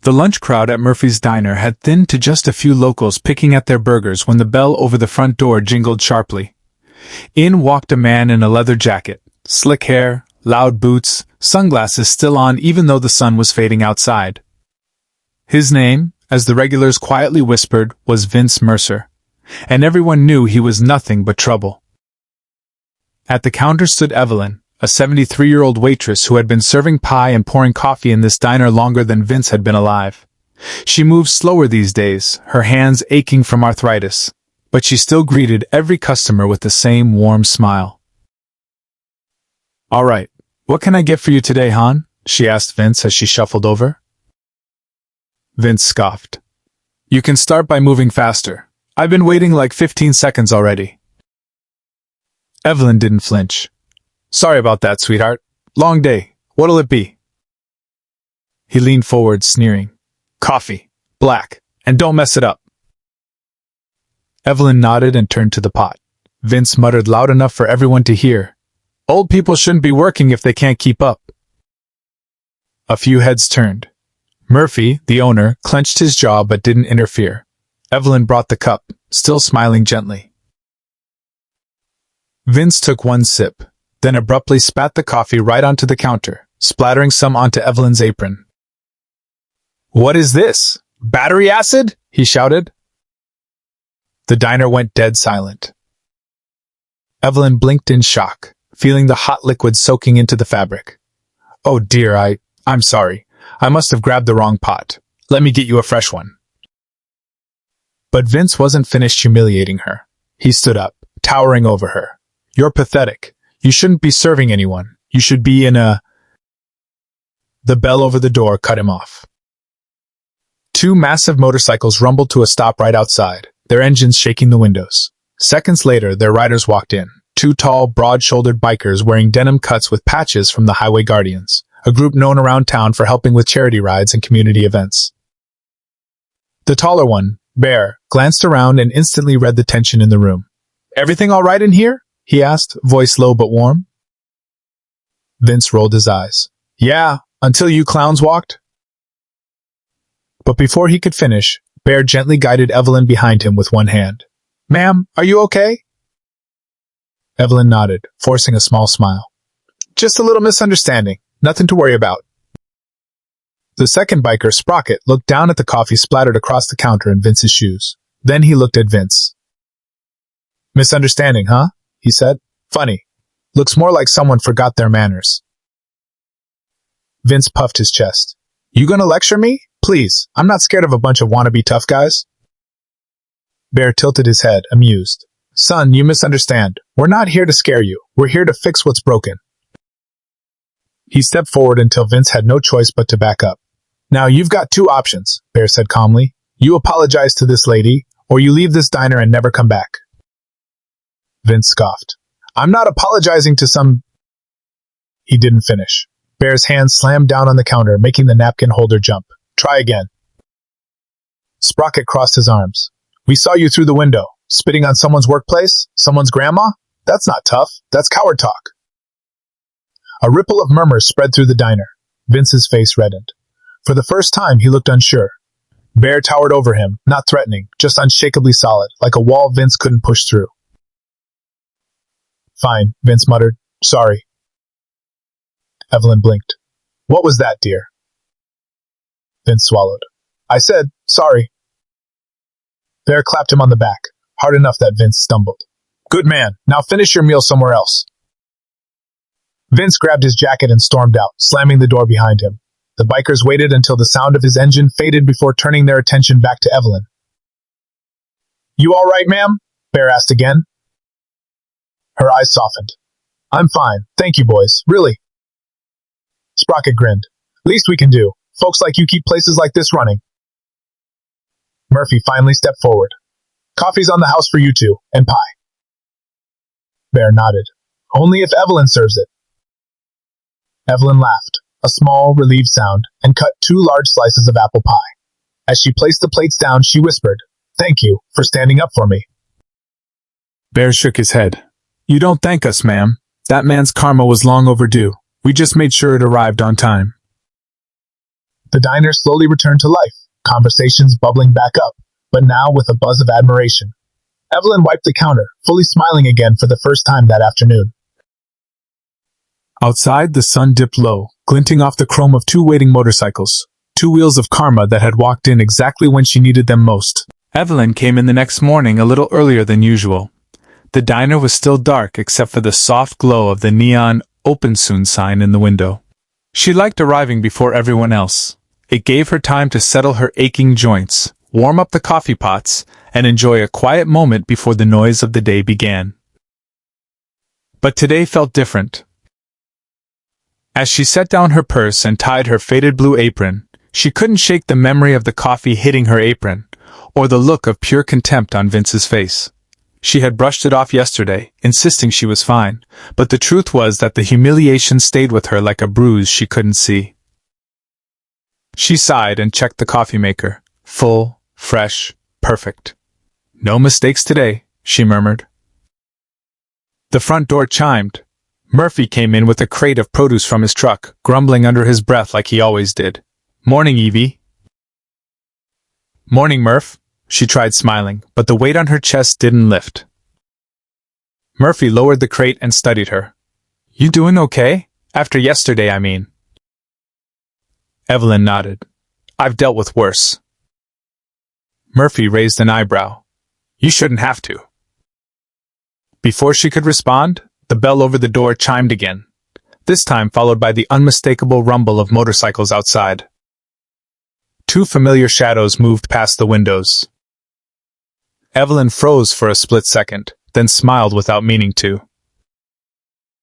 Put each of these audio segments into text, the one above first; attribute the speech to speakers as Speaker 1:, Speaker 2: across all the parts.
Speaker 1: The lunch crowd at Murphy's diner had thinned to just a few locals picking at their burgers when the bell over the front door jingled sharply. In walked a man in a leather jacket, slick hair, loud boots, sunglasses still on even though the sun was fading outside. His name, as the regulars quietly whispered, was Vince Mercer, and everyone knew he was nothing but trouble. At the counter stood Evelyn, a 73-year-old waitress who had been serving pie and pouring coffee in this diner longer than Vince had been alive. She moved slower these days, her hands aching from arthritis, but she still greeted every customer with the same warm smile. "All right, what can I get for you today, hon?" she asked Vince as she shuffled over. Vince scoffed. "You can start by moving faster. I've been waiting like 15 seconds already." Evelyn didn't flinch. "Sorry about that, sweetheart. Long day. What'll it be?" He leaned forward, sneering. "Coffee. Black. And don't mess it up." Evelyn nodded and turned to the pot. Vince muttered loud enough for everyone to hear. "Old people shouldn't be working if they can't keep up." A few heads turned. Murphy, the owner, clenched his jaw but didn't interfere. Evelyn brought the cup, still smiling gently. Vince took one sip, then abruptly spat the coffee right onto the counter, splattering some onto Evelyn's apron. "What is this? Battery acid?" he shouted. The diner went dead silent. Evelyn blinked in shock, feeling the hot liquid soaking into the fabric. "Oh dear, I'm sorry. I must have grabbed the wrong pot. Let me get you a fresh one." But Vince wasn't finished humiliating her. He stood up, towering over her. "You're pathetic. You shouldn't be serving anyone. You should be in a—" The bell over the door cut him off. Two massive motorcycles rumbled to a stop right outside, their engines shaking the windows. Seconds later, their riders walked in, two tall, broad-shouldered bikers wearing denim cuts with patches from the Highway Guardians, a group known around town for helping with charity rides and community events. The taller one, Bear, glanced around and instantly read the tension in the room. "Everything all right in here?" he asked, voice low but warm. Vince rolled his eyes. "Yeah, until you clowns walked." But before he could finish, Bear gently guided Evelyn behind him with one hand. "Ma'am, are you okay?" Evelyn nodded, forcing a small smile. "Just a little misunderstanding. Nothing to worry about." The second biker, Sprocket, looked down at the coffee splattered across the counter in Vince's shoes. Then he looked at Vince. "Misunderstanding, huh?" he said. "Funny. Looks more like someone forgot their manners." Vince puffed his chest. "You gonna lecture me? Please, I'm not scared of a bunch of wannabe tough guys." Bear tilted his head, amused. "Son, you misunderstand. We're not here to scare you. We're here to fix what's broken." He stepped forward until Vince had no choice but to back up. "Now you've got two options," Bear said calmly. "You apologize to this lady, or you leave this diner and never come back." Vince scoffed. "I'm not apologizing to some—" He didn't finish. Bear's hand slammed down on the counter, making the napkin holder jump. "Try again." Sprocket crossed his arms. "We saw you through the window. Spitting on someone's workplace? Someone's grandma? That's not tough. That's coward talk." A ripple of murmurs spread through the diner. Vince's face reddened. For the first time, he looked unsure. Bear towered over him, not threatening, just unshakably solid, like a wall Vince couldn't push through. "Fine," Vince muttered. "Sorry." Evelyn blinked. "What was that, dear?" Vince swallowed. "I said, sorry." Bear clapped him on the back, hard enough that Vince stumbled. "Good man. Now finish your meal somewhere else." Vince grabbed his jacket and stormed out, slamming the door behind him. The bikers waited until the sound of his engine faded before turning their attention back to Evelyn. "You all right, ma'am?" Bear asked again. Her eyes softened. "I'm fine. Thank you, boys. Really." Sprocket grinned. "Least we can do. Folks like you keep places like this running." Murphy finally stepped forward. "Coffee's on the house for you two, and pie." Bear nodded. "Only if Evelyn serves it." Evelyn laughed, a small, relieved sound, and cut two large slices of apple pie. As she placed the plates down, she whispered, "Thank you for standing up for me." Bear shook his head. "You don't thank us, ma'am. That man's karma was long overdue. We just made sure it arrived on time." The diner slowly returned to life, conversations bubbling back up, but now with a buzz of admiration. Evelyn wiped the counter, fully smiling again for the first time that afternoon. Outside, the sun dipped low, glinting off the chrome of two waiting motorcycles, two wheels of karma that had walked in exactly when she needed them most. Evelyn came in the next morning a little earlier than usual. The diner was still dark except for the soft glow of the neon "Open Soon" sign in the window. She liked arriving before everyone else. It gave her time to settle her aching joints, warm up the coffee pots, and enjoy a quiet moment before the noise of the day began. But today felt different. As she set down her purse and tied her faded blue apron, she couldn't shake the memory of the coffee hitting her apron, or the look of pure contempt on Vince's face. She had brushed it off yesterday, insisting she was fine, but the truth was that the humiliation stayed with her like a bruise she couldn't see. She sighed and checked the coffee maker. Full, fresh, perfect. No mistakes today, she murmured. The front door chimed. Murphy came in with a crate of produce from his truck, grumbling under his breath like he always did. "Morning, Evie." "Morning, Murph." She tried smiling, but the weight on her chest didn't lift. Murphy lowered the crate and studied her. "You doing okay? After yesterday, I mean." Evelyn nodded. "I've dealt with worse." Murphy raised an eyebrow. "You shouldn't have to." Before she could respond, the bell over the door chimed again, this time followed by the unmistakable rumble of motorcycles outside. Two familiar shadows moved past the windows. Evelyn froze for a split second, then smiled without meaning to.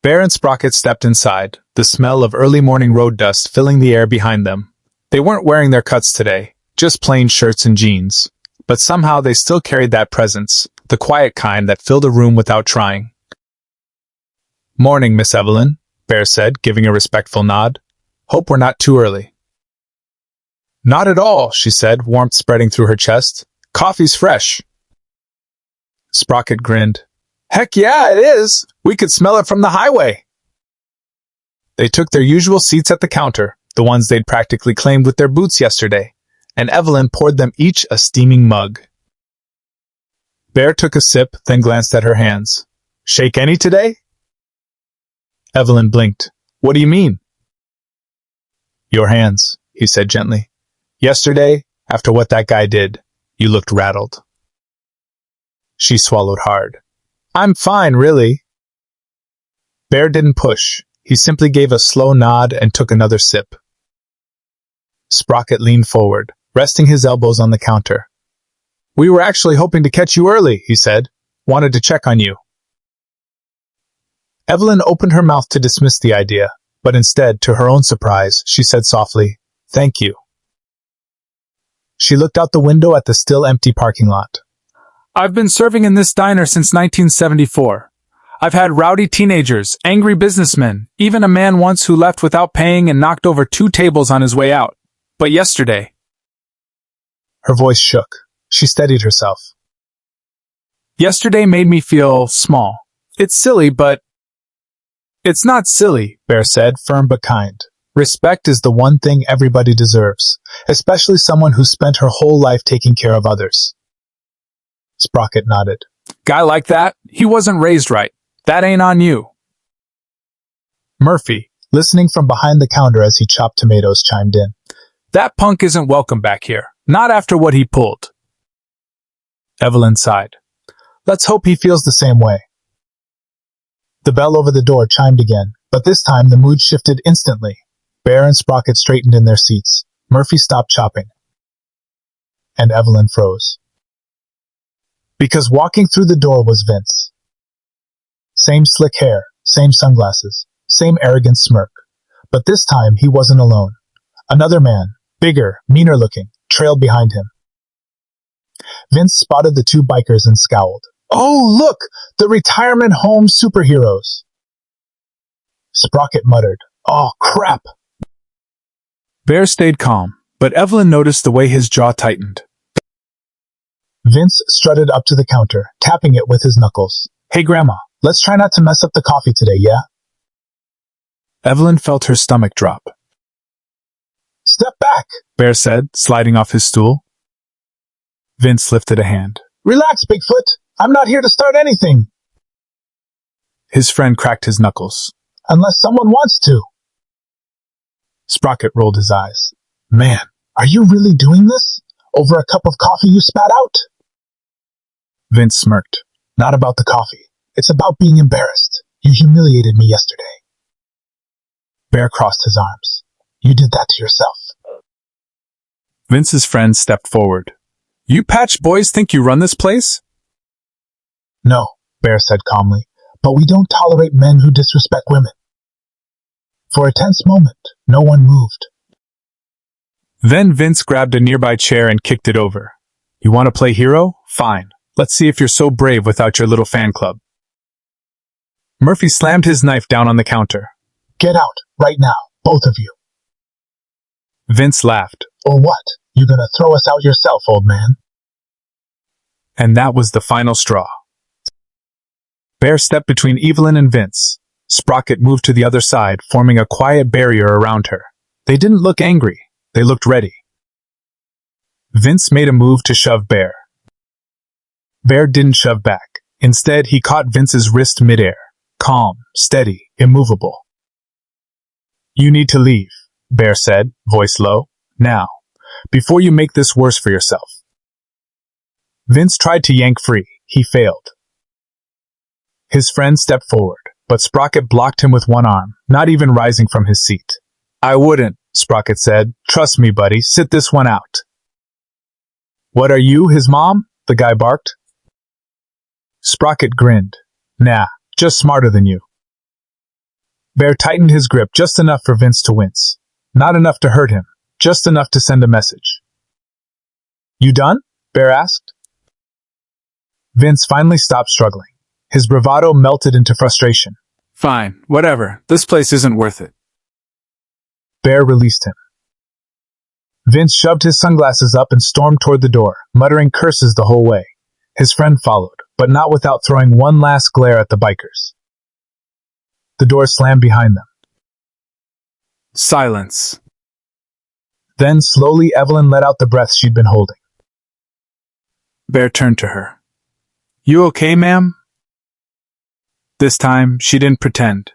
Speaker 1: Bear and Sprocket stepped inside, the smell of early morning road dust filling the air behind them. They weren't wearing their cuts today, just plain shirts and jeans, but somehow they still carried that presence, the quiet kind that filled a room without trying. "Morning, Miss Evelyn," Bear said, giving a respectful nod. "Hope we're not too early." "Not at all," she said, warmth spreading through her chest. "Coffee's fresh." Sprocket grinned. "Heck yeah, it is! We could smell it from the highway." They took their usual seats at the counter, the ones they'd practically claimed with their boots yesterday, and Evelyn poured them each a steaming mug. Bear took a sip, then glanced at her hands. "Shake any today?" Evelyn blinked. "What do you mean?" "Your hands," he said gently. "Yesterday, after what that guy did, you looked rattled." She swallowed hard. "I'm fine, really." Bear didn't push. He simply gave a slow nod and took another sip. Sprocket leaned forward, resting his elbows on the counter. "We were actually hoping to catch you early," he said. "Wanted to check on you." Evelyn opened her mouth to dismiss the idea, but instead, to her own surprise, she said softly, "Thank you." She looked out the window at the still empty parking lot. "I've been serving in this diner since 1974. I've had rowdy teenagers, angry businessmen, even a man once who left without paying and knocked over 2 tables on his way out. But yesterday..." Her voice shook. She steadied herself. "Yesterday made me feel small. It's silly, but..." "It's not silly," Bear said, firm but kind. "Respect is the one thing everybody deserves, especially someone who spent her whole life taking care of others." Sprocket nodded. "Guy like that, he wasn't raised right. That ain't on you." Murphy, listening from behind the counter as he chopped tomatoes, chimed in. "That punk isn't welcome back here, not after what he pulled." Evelyn sighed. "Let's hope he feels the same way." The bell over the door chimed again, but this time the mood shifted instantly. Bear and Sprocket straightened in their seats. Murphy stopped chopping. And Evelyn froze. Because walking through the door was Vince. Same slick hair, same sunglasses, same arrogant smirk. But this time he wasn't alone. Another man, bigger, meaner looking, trailed behind him. Vince spotted the two bikers and scowled. "Oh, look! The retirement home superheroes!" Sprocket muttered, "Oh, crap!" Bear stayed calm, but Evelyn noticed the way his jaw tightened. Vince strutted up to the counter, tapping it with his knuckles. "Hey, Grandma, let's try not to mess up the coffee today, yeah?" Evelyn felt her stomach drop. Step back, Bear said, sliding off his stool. Vince lifted a hand. Relax, Bigfoot. I'm not here to start anything. His friend cracked his knuckles. Unless someone wants to. Sprocket rolled his eyes. Man, are you really doing this? Over a cup of coffee you spat out? Vince smirked. Not about the coffee. It's about being embarrassed. You humiliated me yesterday. Bear crossed his arms. You did that to yourself. Vince's friend stepped forward. You patch boys think you run this place? No, Bear said calmly, but we don't tolerate men who disrespect women. For a tense moment, no one moved. Then Vince grabbed a nearby chair and kicked it over. You want to play hero? Fine. Let's see if you're so brave without your little fan club. Murphy slammed his knife down on the counter. Get out, right now, both of you. Vince laughed. Or what? You gonna throw us out yourself, old man? And that was the final straw. Bear stepped between Evelyn and Vince. Sprocket moved to the other side, forming a quiet barrier around her. They didn't look angry. They looked ready. Vince made a move to shove Bear. Bear didn't shove back. Instead, he caught Vince's wrist midair. Calm, steady, immovable. You need to leave, Bear said, voice low. Now, before you make this worse for yourself. Vince tried to yank free. He failed. His friend stepped forward, but Sprocket blocked him with one arm, not even rising from his seat. I wouldn't, Sprocket said. Trust me, buddy, sit this one out. What are you, his mom? The guy barked. Sprocket grinned. Nah, just smarter than you. Bear tightened his grip just enough for Vince to wince. Not enough to hurt him, just enough to send a message. You done? Bear asked. Vince finally stopped struggling. His bravado melted into frustration. Fine, whatever. This place isn't worth it. Bear released him. Vince shoved his sunglasses up and stormed toward the door, muttering curses the whole way. His friend followed, but not without throwing one last glare at the bikers. The door slammed behind them. Silence. Then, slowly, Evelyn let out the breath she'd been holding. Bear turned to her. You okay, ma'am? This time, she didn't pretend.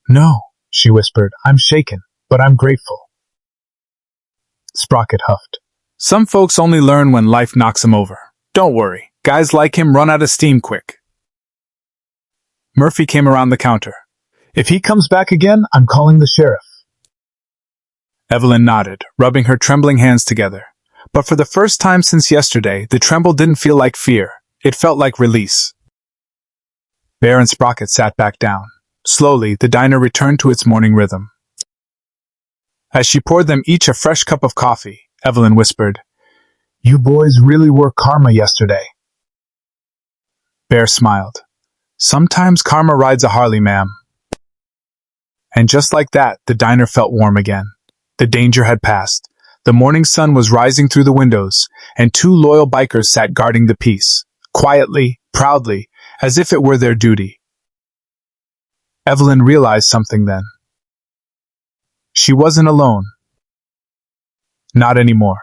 Speaker 1: No, she whispered. I'm shaken, but I'm grateful. Sprocket huffed. Some folks only learn when life knocks them over. Don't worry, guys like him run out of steam quick. Murphy came around the counter. If he comes back again, I'm calling the sheriff. Evelyn nodded, rubbing her trembling hands together. But for the first time since yesterday, the tremble didn't feel like fear. It felt like release. Bear and Sprocket sat back down. Slowly, the diner returned to its morning rhythm. As she poured them each a fresh cup of coffee, Evelyn whispered, You boys really were karma yesterday. Bear smiled. Sometimes karma rides a Harley, ma'am. And just like that, the diner felt warm again. The danger had passed. The morning sun was rising through the windows, and two loyal bikers sat guarding the peace, quietly, proudly, as if it were their duty. Evelyn realized something then. She wasn't alone. Not anymore.